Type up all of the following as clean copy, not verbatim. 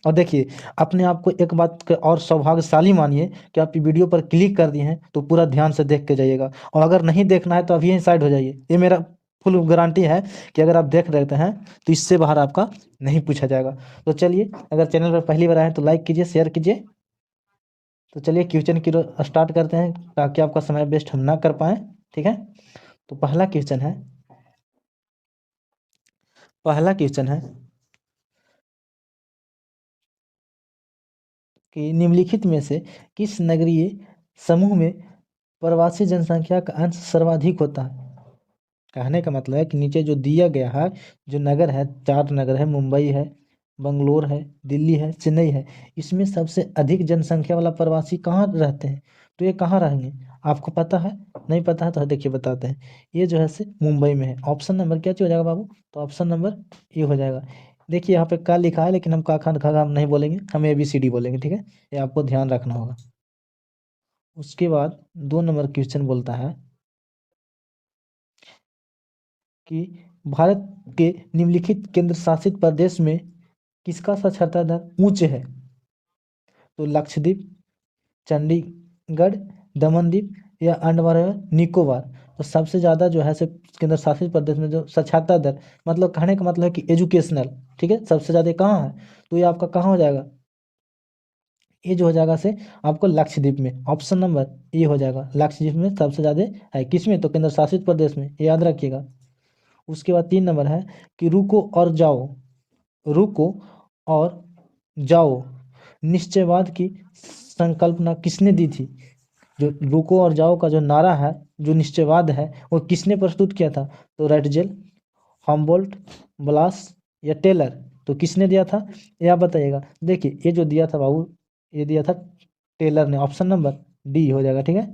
और देखिए, अपने आप को एक बात का और सौभाग्यशाली मानिए कि आप वीडियो पर क्लिक कर दिए हैं, तो पूरा ध्यान से देख के जाइएगा। और अगर नहीं देखना है तो अभी ही साइड हो जाइए। ये मेरा फुल गारंटी है कि अगर आप देख लेते हैं तो इससे बाहर आपका नहीं पूछा जाएगा। तो चलिए, अगर चैनल पर पहली बार आए तो लाइक कीजिए, शेयर कीजिए। तो चलिए क्वेश्चन की स्टार्ट करते हैं, ताकि आपका समय वेस्ट हम ना कर पाए। ठीक है, तो पहला क्वेश्चन है कि निम्नलिखित में से किस नगरीय समूह में प्रवासी जनसंख्या का अंश सर्वाधिक होता है। कहने का मतलब है कि नीचे जो दिया गया है, जो नगर है, 4 नगर है, मुंबई है, बंगलोर है, दिल्ली है, चेन्नई है, इसमें सबसे अधिक जनसंख्या वाला प्रवासी कहाँ रहते हैं। तो ये कहाँ रहेंगे, आपको पता है? नहीं पता है तो देखिए बताते हैं। ये जो है से मुंबई में है। ऑप्शन नंबर क्या चीज हो जाएगा बाबू? तो ऑप्शन नंबर ए हो जाएगा। देखिए यहाँ पे का लिखा है, लेकिन हम का खान खा हम नहीं बोलेंगे, हम ABCD बोलेंगे। ठीक है, ये आपको ध्यान रखना होगा। उसके बाद 2 नंबर क्वेश्चन बोलता है कि भारत के निम्नलिखित केंद्र शासित प्रदेश में किसका साक्षरता दर उच्च है। तो लक्षद्वीप, चंडीगढ़, दमनदीप या अंडमान और निकोबार। तो सबसे ज़्यादा जो है से केंद्र शासित प्रदेश में जो साक्षरता दर, मतलब कहने का मतलब है कि एजुकेशनल, ठीक है, सबसे ज़्यादा कहाँ है। तो ये आपका कहाँ हो जाएगा, ये जो हो जाएगा से आपको लक्षद्वीप में। ऑप्शन नंबर ए हो जाएगा, लक्षद्वीप में सबसे ज़्यादा है। किसमें? तो केंद्र शासित प्रदेश में, ये याद रखिएगा। उसके बाद 3 नंबर है कि रुको और जाओ निश्चयवाद की संकल्पना किसने दी थी। जो रुको और जाओ का जो नारा है, जो निश्चयवाद है, वो किसने प्रस्तुत किया था। तो रेटजेल, हम्बोल्ट, ब्लास या टेलर। तो किसने दिया था, ये आप बताइएगा। देखिए ये जो दिया था बाबू, ये दिया था टेलर ने। ऑप्शन नंबर डी हो जाएगा। ठीक है,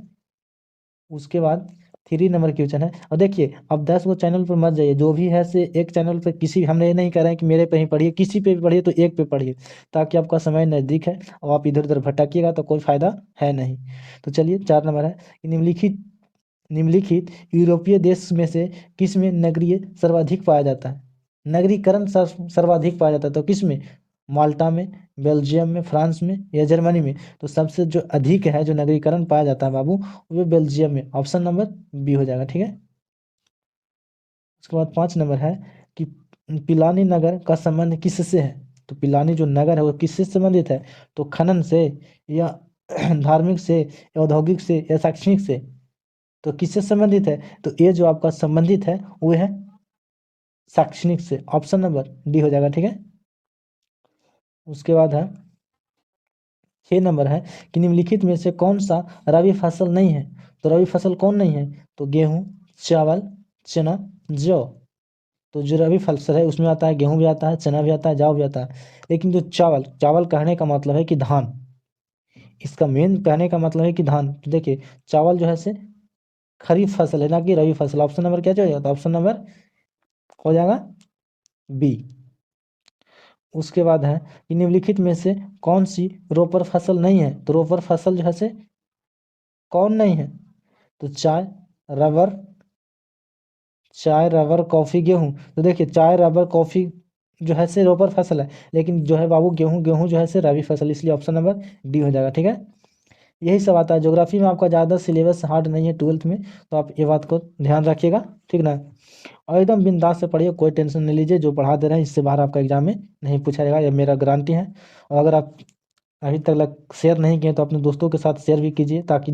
उसके बाद 3 नंबर क्वेश्चन है। और देखिए, अब 10 गो चैनल पर मत जाइए, जो भी है से एक चैनल पे, किसी, हम ये नहीं कह रहे हैं कि मेरे पे ही पढ़िए, किसी पे भी पढ़िए, तो एक पे पढ़िए, ताकि आपका समय नज़दीक है और आप इधर उधर भटकिएगा तो कोई फायदा है नहीं। तो चलिए 4 नंबर है कि निम्नलिखित यूरोपीय देश में से किस में नगरीय सर्वाधिक पाया जाता है। नगरीकरण सर्वाधिक पाया जाता है, तो किस में? माल्टा में, बेल्जियम में, फ्रांस में या जर्मनी में। तो सबसे जो अधिक है, जो नगरीकरण पाया जाता है बाबू, वो बेल्जियम में। ऑप्शन नंबर बी हो जाएगा। ठीक है, उसके बाद 5 नंबर है कि पिलानी नगर का संबंध किससे है। तो पिलानी जो नगर है वो किससे संबंधित है। तो खनन से, या धार्मिक से, या औद्योगिक से, या शैक्षणिक से। तो किससे संबंधित है? तो ये जो आपका संबंधित है वो है शैक्षणिक से। ऑप्शन नंबर डी हो जाएगा। ठीक है, उसके बाद है 6 नंबर है कि निम्नलिखित में से कौन सा रबी फसल नहीं है। तो रबी फसल कौन नहीं है? तो गेहूं, चावल, चना, जौ। तो जो रबी फसल है उसमें आता है गेहूं भी आता है, चना भी आता है, जौ भी आता है। लेकिन जो चावल, चावल कहने का मतलब है कि धान, इसका मेन कहने का मतलब है कि धान। तो देखिए, चावल जो है से खरीफ फसल है, ना कि रबी फसल। ऑप्शन नंबर क्या हो जाएगा? तो ऑप्शन नंबर हो जाएगा बी। उसके बाद है कि निम्नलिखित में से कौन सी रोपर फसल नहीं है। तो रोपर फसल जो है से कौन नहीं है? तो रबर चाय, रबर, कॉफी, गेहूं। तो देखिए, चाय, रबर, कॉफी जो है से रोपर फसल है, लेकिन जो है बाबू गेहूं, गेहूं जो है से रबी फसल, इसलिए ऑप्शन नंबर डी हो जाएगा। ठीक है, यही सब आता है। ज्योग्राफी में आपका ज़्यादा सिलेबस हार्ड नहीं है 12th में, तो आप ये बात को ध्यान रखिएगा। ठीक ना, और एकदम बिंदास से पढ़िए, कोई टेंशन नहीं लीजिए। जो पढ़ा दे रहे हैं इससे बाहर आपका एग्जाम में नहीं पूछा जाएगा, ये मेरा गारंटी है। और अगर आप अभी तक शेयर नहीं किए तो अपने दोस्तों के साथ शेयर भी कीजिए, ताकि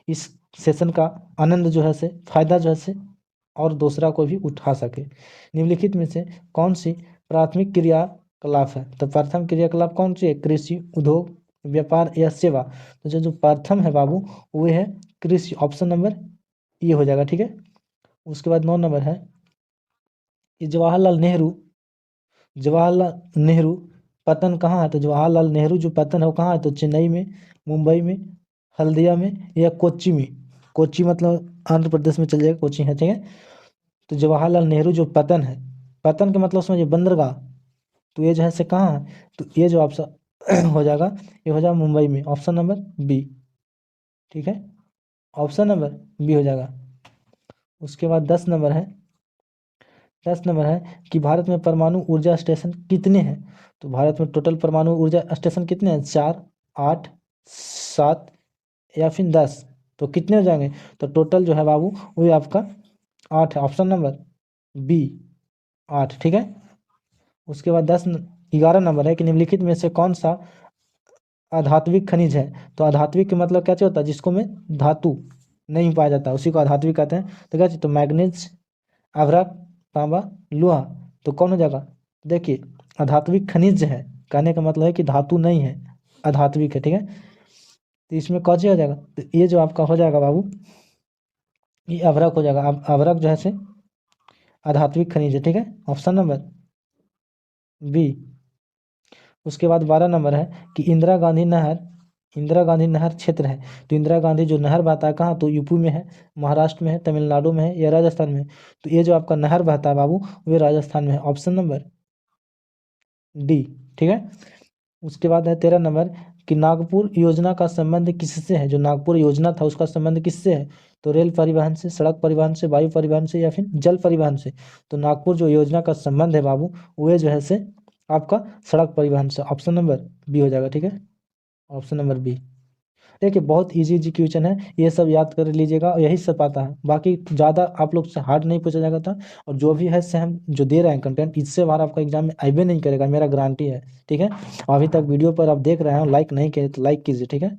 इस सेशन का आनंद जो है से, फायदा जो है से और दूसरा कोई भी उठा सके। निम्नलिखित में से कौन सी प्राथमिक क्रियाकलाप है। तो प्रथम क्रियाकलाप कौन सी है? कृषि, उद्योग, व्यापार या सेवा। तो जो जो प्रथम है बाबू, वो है कृषि। ऑप्शन नंबर ये हो जाएगा। ठीक है, उसके बाद 9 नंबर है कि जवाहरलाल नेहरू पतन कहाँ है। तो जवाहरलाल नेहरू जो पतन है वो कहाँ है? तो चेन्नई में, मुंबई में, हल्दिया में या कोच्चि में। कोच्चि मतलब आंध्र प्रदेश में चल जाएगा, कोच्चि है। ठीक है, तो जवाहरलाल नेहरू जो पतन है, पतन के मतलब समझिए बंदरगाह। तो ये जो है से कहाँ है? तो ये जो ऑप्शन हो जाएगा, ये हो जाएगा मुंबई में। Option number B. ठीक है, ऑप्शन नंबर बी हो जाएगा। उसके बाद 10 नंबर है 10 नंबर है कि भारत में परमाणु ऊर्जा स्टेशन कितने हैं? तो भारत में टोटल परमाणु ऊर्जा स्टेशन कितने हैं? 4, 8, 7 या फिर 10? तो कितने हो जाएंगे? तो टोटल जो है बाबू वो आपका 8 है, ऑप्शन नंबर बी 8, ठीक है। उसके बाद 11 नंबर है कि निम्नलिखित में से कौन सा अधात्विक खनिज है? तो अधात्विक का मतलब क्या होता है? जिसको में धातु नहीं पाया जाता उसी को अधात्विक कहते हैं। तो क्या चीज? तो मैग्नीज, अभ्रक, तांबा, लोहा। तो कौन हो जाएगा? देखिए, अधात्विक खनिज है कहने का मतलब है कि धातु नहीं है, अधात्विक है, ठीक है। तो इसमें कौन सी हो जाएगा? तो ये जो आपका हो जाएगा बाबू, ये अभ्रक हो जाएगा। अब अभ्रक जो है से अधात्विक खनिज है, ठीक है, ऑप्शन नंबर बी। उसके बाद 12 नंबर है कि इंदिरा गांधी नहर क्षेत्र है। तो इंदिरा गांधी जो नहर बहता है कहाँ? तो यूपी में है, महाराष्ट्र में है, तमिलनाडु में है या राजस्थान में है? तो ये जो आपका नहर बहता है बाबू वो राजस्थान में है, ऑप्शन नंबर डी, ठीक है। उसके बाद है 13 नंबर कि नागपुर योजना का संबंध किससे है? जो नागपुर योजना था उसका संबंध किससे है? तो रेल परिवहन से, सड़क परिवहन से, वायु परिवहन से या फिर जल परिवहन से? तो नागपुर जो योजना का संबंध है बाबू वो जो है से आपका सड़क परिवहन से, ऑप्शन नंबर बी हो जाएगा, ठीक है, ऑप्शन नंबर बी। देखिए, बहुत इजी इजी क्वेश्चन है, ये सब याद कर लीजिएगा और यही सब आता है, बाकी ज़्यादा आप लोग से हार्ड नहीं पूछा जाएगा था। और जो भी है से हम जो दे रहे हैं कंटेंट, इससे बाहर आपका एग्जाम में आइबे नहीं करेगा, मेरा गारंटी है, ठीक है। अभी तक वीडियो पर आप देख रहे हैं, लाइक नहीं किए तो लाइक कीजिए, ठीक है।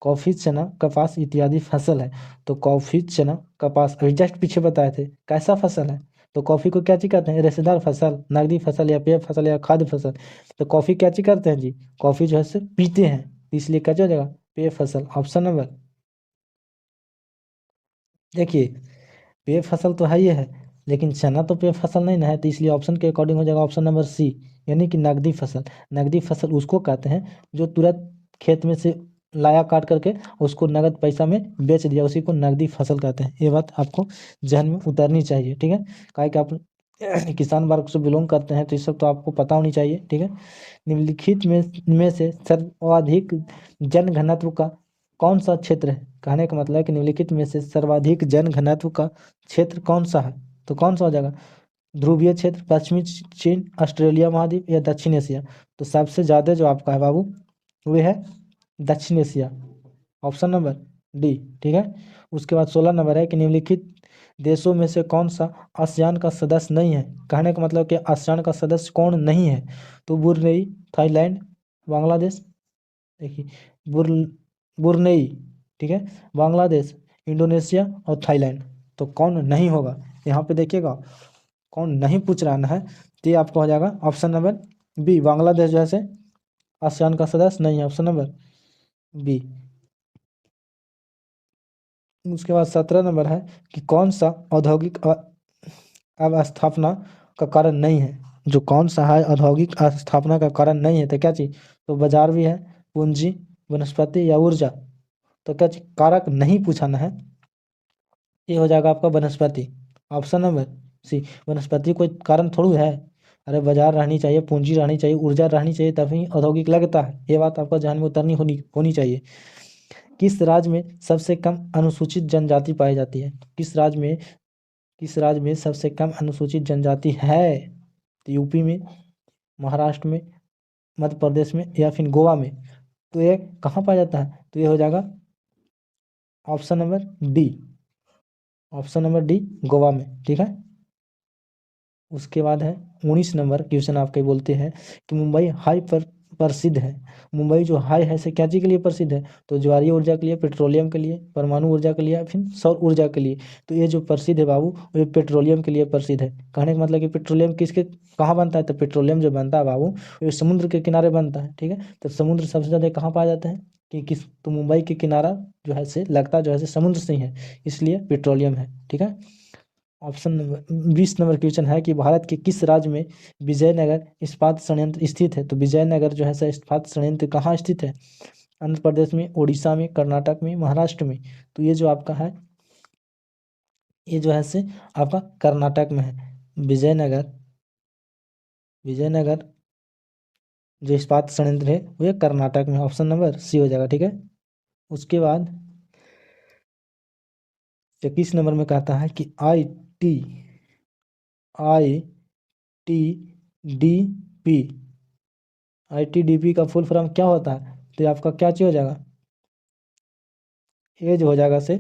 कॉफ़ी, चना, कपास इत्यादि फसल है। तो कॉफ़ी, चना, कपास अभी जस्ट पीछे बताए थे कैसा फसल है? तो कॉफ़ी को क्या चीज कहते हैं? रेशेदार फसल, नगदी फसल या पेय फसल या खाद्य फसल। तो कॉफ़ी क्या चीज करते हैं जी? कॉफ़ी जो है से पीते हैं, इसलिए क्या हो जाएगा? पेय फसल, ऑप्शन नंबर। देखिए, पेय फसल तो है ही है, लेकिन चना तो पेय फसल नहीं ना है, तो इसलिए ऑप्शन के अकॉर्डिंग हो जाएगा ऑप्शन नंबर सी, यानी कि नगदी फसल। नगदी फसल उसको कहते हैं जो तुरंत खेत में से लाया काट करके उसको नगद पैसा में बेच दिया, उसी को नगदी फसल कहते हैं। ये बात आपको जहन में उतरनी चाहिए, ठीक है। काहे कि आप किसान वर्ग से बिलोंग करते हैं तो ये सब तो आपको पता होनी चाहिए, ठीक है। निम्नलिखित में से सर्वाधिक जनघनत्व का कौन सा क्षेत्र है? कहने का मतलब है कि निम्नलिखित में से सर्वाधिक जनघनत्व का क्षेत्र कौन सा है? तो कौन सा हो जाएगा? ध्रुवीय क्षेत्र, पश्चिमी चीन, ऑस्ट्रेलिया महाद्वीप या दक्षिण एशिया? तो सबसे ज्यादा जो आपका है बाबू वो है दक्षिण एशिया, ऑप्शन नंबर डी, ठीक है। उसके बाद 16 नंबर है कि निम्नलिखित देशों में से कौन सा आसियान का सदस्य नहीं है? कहने का मतलब कि आसियान का सदस्य कौन नहीं है? तो बुरनेई, थाईलैंड, बांग्लादेश, देखिए, बुर बुरनेई, ठीक है, बांग्लादेश, इंडोनेशिया और थाईलैंड। तो कौन नहीं होगा? यहाँ पे देखिएगा, कौन नहीं पूछ रहा है, तो ये आपका हो जाएगा ऑप्शन नंबर बी, बांग्लादेश जैसे आसियान का सदस्य नहीं है, ऑप्शन नंबर बी। उसके बाद 17 नंबर है कि कौन सा औद्योगिक अवस्थापना का कारण नहीं है? जो कौन सा है औद्योगिक अस्थापना का कारण नहीं है? तो क्या चीज? तो बाजार भी है, पूंजी, वनस्पति या ऊर्जा? तो क्या चीज कारक नहीं पूछाना है, ये हो जाएगा आपका वनस्पति, ऑप्शन नंबर सी। वनस्पति कोई कारण थोड़ी है, अरे बाजार रहनी चाहिए, पूंजी रहनी चाहिए, ऊर्जा रहनी चाहिए, तभी औद्योगिक लगता है। ये बात आपका ध्यान में उतरनी होनी होनी चाहिए। किस राज्य में सबसे कम अनुसूचित जनजाति पाई जाती है? किस राज्य में सबसे कम अनुसूचित जनजाति है? तो यूपी में, महाराष्ट्र में, मध्य प्रदेश में या फिर गोवा में? तो ये कहाँ पाया जाता है? तो ये हो जाएगा option number D, option number D, Goa में, ठीक है। उसके बाद है 19 नंबर क्वेश्चन आपके बोलते हैं कि मुंबई हाई पर प्रसिद्ध है। मुंबई जो हाई है से क्या चीज़ के लिए प्रसिद्ध है? तो ज्वारीय ऊर्जा के लिए, पेट्रोलियम के लिए, परमाणु ऊर्जा के लिए या फिर सौर ऊर्जा के लिए? तो ये जो प्रसिद्ध है बाबू वो पेट्रोलियम के लिए प्रसिद्ध है। कहने का मतलब कि पेट्रोलियम किसके कहाँ बनता है? तो पेट्रोलियम जो बनता है बाबू वो समुद्र के किनारे बनता है, ठीक है। तो समुद्र सबसे ज़्यादा कहाँ पाया जाता है? कि किस? तो मुंबई के किनारा जो है से लगता जो है से समुद्र से ही है, इसलिए पेट्रोलियम है, ठीक है। ऑप्शन नंबर 20 नंबर क्वेश्चन है कि भारत के किस राज्य में विजयनगर इस्पात संयंत्र स्थित है? तो विजयनगर जो है सर इस्पात संयंत्र कहाँ स्थित है? आंध्र प्रदेश में, उड़ीसा में, कर्नाटक में, महाराष्ट्र में? तो ये जो आपका है, ये जो है से आपका कर्नाटक में है। विजयनगर, विजयनगर जो इस्पात संयंत्र है वो ये कर्नाटक में, ऑप्शन नंबर सी हो जाएगा, ठीक है। उसके बाद 21 नंबर में कहता है कि ITDP। ITDP का फुल फॉर्म क्या होता है? तो ये आपका क्या चीज हो जाएगा? एज हो जाएगा से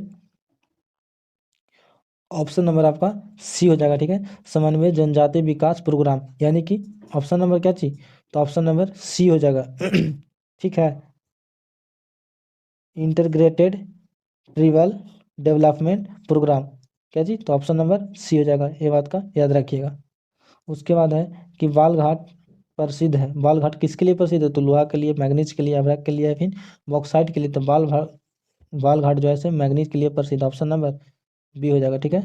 ऑप्शन नंबर आपका सी हो जाएगा। ठीक है, समन्वय जनजातीय विकास प्रोग्राम, यानी कि ऑप्शन नंबर क्या चाहिए? तो ऑप्शन नंबर सी हो जाएगा। ठीक है, इंटीग्रेटेड ट्रिबल डेवलपमेंट प्रोग्राम, क्या जी? तो ऑप्शन नंबर सी हो जाएगा, ये बात का याद रखिएगा। उसके बाद है कि बाल घाट प्रसिद्ध है। बाल घाट किसके लिए प्रसिद्ध है? तो लोहा के लिए, मैग्नीज के लिए, अभ्रक के लिए, या फिर बॉक्साइट के लिए। तो बाल घाट जो है से मैग्नीज के लिए प्रसिद्ध, ऑप्शन नंबर बी हो जाएगा। ठीक है,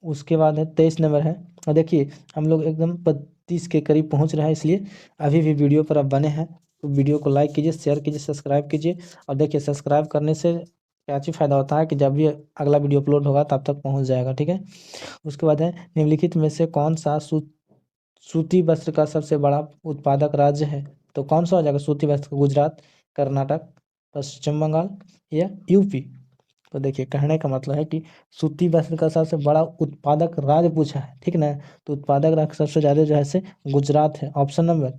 उसके बाद है 23 नंबर है। और देखिए हम लोग एकदम 35 के करीब पहुंच रहे हैं, इसलिए अभी भी वीडियो पर आप बने हैं तो वीडियो को लाइक कीजिए, शेयर कीजिए, सब्सक्राइब कीजिए। और देखिए सब्सक्राइब करने से क्या चीज़ फ़ायदा होता है कि जब भी अगला वीडियो अपलोड होगा तब तक पहुंच जाएगा। ठीक है, उसके बाद है निम्नलिखित में से कौन सा सूती वस्त्र का सबसे बड़ा उत्पादक राज्य है? तो कौन सा हो जाएगा सूती वस्त्र? गुजरात, कर्नाटक, पश्चिम बंगाल या यूपी? तो देखिए कहने का मतलब है कि सूती वस्त्र का सबसे बड़ा उत्पादक राज्य पूछा है, ठीक ना? तो उत्पादक राज्य सबसे ज्यादा जो है से गुजरात है, ऑप्शन नंबर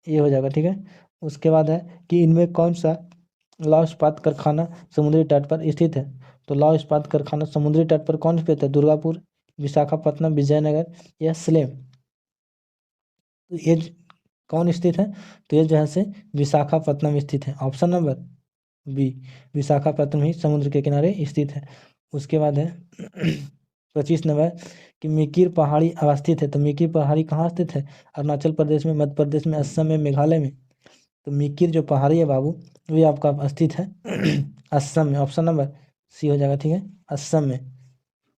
ये हो जाएगा। ठीक है, उसके बाद है कि इनमें कौन सा लौह इस्पात कारखाना समुद्री तट पर स्थित है? तो लौह इस्पात कारखाना समुद्री तट पर कौन स्थित है? दुर्गापुर, विशाखापट्टनम, विजयनगर या सलेम? तो ये कौन स्थित है? तो ये जो है से विशाखापट्टनम स्थित है, ऑप्शन नंबर बी। विशाखापट्टनम ही समुद्र के किनारे स्थित है। उसके बाद है 25 नंबर कि मिकिर पहाड़ी अवस्थित है। तो मिकिर पहाड़ी कहाँ स्थित है? अरुणाचल प्रदेश में, मध्य प्रदेश में, असम में, मेघालय में। तो मिकिर जो पहाड़ी है बाबू, वो आपका स्थित है असम में, ऑप्शन नंबर सी हो जाएगा। ठीक है, असम में।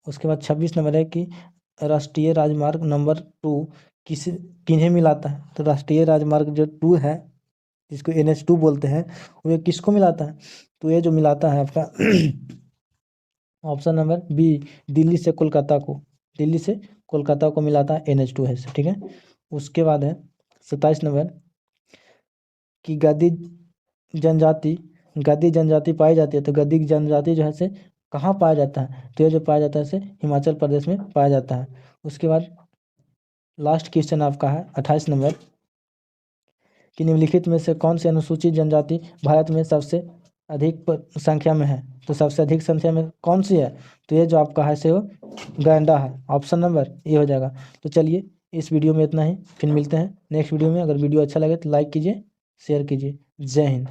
उसके बाद 26 नंबर है कि राष्ट्रीय राजमार्ग नंबर 2 किस किन्हें मिलाता है? तो राष्ट्रीय राजमार्ग जो 2 है, जिसको NH2 बोलते हैं, वो ये किसको मिलाता है? तो ये जो मिलाता है आपका ऑप्शन नंबर बी, दिल्ली से कोलकाता को। दिल्ली से कोलकाता को मिलाता है NH2 है। ठीक है, उसके बाद है 27 नंबर कि जनजाति गद्दी जनजाति पाई जाती है। तो गद्दी जनजाति जो है से कहाँ पाया जाता है? तो ये जो पाया जाता है से हिमाचल प्रदेश में पाया जाता है। उसके बाद लास्ट क्वेश्चन आपका है 28 नंबर कि निम्नलिखित में से कौन सी अनुसूचित जनजाति भारत में सबसे अधिक संख्या में है? तो सबसे अधिक संख्या में कौन सी है? तो ये जो आपका है से वो गैंडा है, ऑप्शन नंबर ये हो जाएगा। तो चलिए इस वीडियो में इतना ही, फिर मिलते हैं नेक्स्ट वीडियो में। अगर वीडियो अच्छा लगे तो लाइक कीजिए, शेयर कीजिए। जय हिंद।